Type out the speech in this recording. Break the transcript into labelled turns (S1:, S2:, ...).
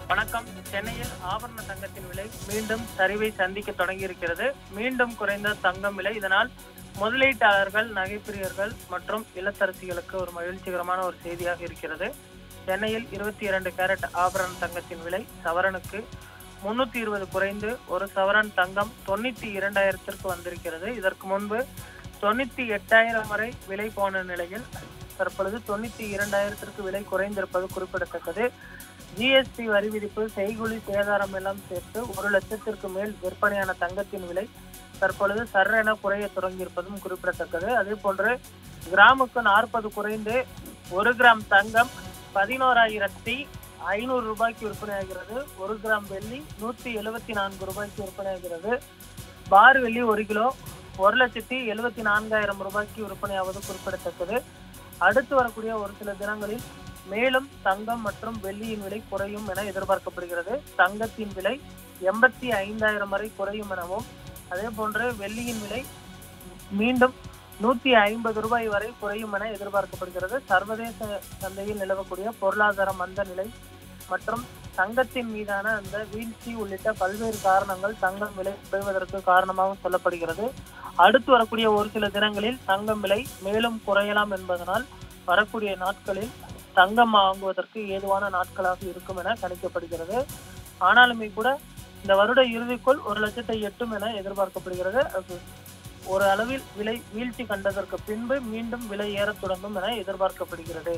S1: வணக்கம். சென்னையில் ஆபரண தங்கத்தின் விலை மீண்டும் சரிவை சந்திக்க தொடங்கியிருக்கிறது. மீண்டும் குறைந்த தங்கம் விலை. இதனால் முதலீட்டாளர்கள், நகைப்பிரியர்கள் மற்றும் இல்லத்தரசிகளுக்கு ஒரு மகிழ்ச்சிகரமான ஒரு செய்தியாக இருக்கிறது. சென்னையில் 22 கேரட் ஆபரண தங்கத்தின் விலை சவரனுக்கு 320 குறைந்து ஒரு சவரன் தங்கம் 92,000 வந்திருக்கிறது. இதற்கு முன்பு 98,000 வரை விலை போன நிலையில் தற்பொழுது 92,000 விலை குறைந்திருப்பது குறிப்பிடத்தக்கது. ஜிஎஸ்டி வரி விதிப்பு, செய்கூலி, சேதாரம் எல்லாம் சேர்த்து 1 லட்சத்திற்கு மேல் விற்பனையான தங்கத்தின் விலை தற்பொழுது சர்ரென குறைய தொடங்கியிருப்பதும் குறிப்பிடத்தக்கது. அதே போன்று கிராமுக்கு 40 குறைந்து 1 கிராம் தங்கம் 11,500 ரூபாய்க்கு விற்பனையாகிறது. 1 கிராம் வெள்ளி 174 ரூபாய்க்கு விற்பனையாகிறது. பார் வெள்ளி 1 கிலோ 1,74,000 ரூபாய்க்கு விற்பனையாவது குறிப்பிடத்தக்கது. அடுத்து வரக்கூடிய ஒரு சில தினங்களில் மேலும் தங்கம் மற்றும் வெள்ளியின் விலை குறையும் என எதிர்பார்க்கப்படுகிறது. தங்கத்தின் விலை 85,000 வரை குறையும் எனவும், அதே போன்று வெள்ளியின் விலை மீண்டும் 150 ரூபாய் வரை குறையும் என எதிர்பார்க்கப்படுகிறது. சர்வதேச சந்தையில் நிலவக்கூடிய பொருளாதார மந்த நிலை மற்றும் தங்கத்தின் மீதான அந்த வீழ்ச்சி உள்ளிட்ட பல்வேறு காரணங்கள் தங்கம் விலை குறைவதற்கு காரணமாக சொல்லப்படுகிறது. அடுத்து வரக்கூடிய ஒரு சில தினங்களில் தங்கம் விலை மேலும் குறையலாம் என்பதனால் வரக்கூடிய நாட்களில் தங்கம் வாங்குவதற்கு ஏதுவான நாட்களாக இருக்கும் என கணிக்கப்படுகிறது. ஆனாலுமே கூட இந்த வருட இறுதிக்குள் 1 லட்சத்தை எட்டும் என எதிர்பார்க்கப்படுகிறது. ஒரு அளவில் விலை வீழ்ச்சி கண்டதற்கு பின்பு மீண்டும் விலை ஏறத் தொடங்கும் என எதிர்பார்க்கப்படுகிறது.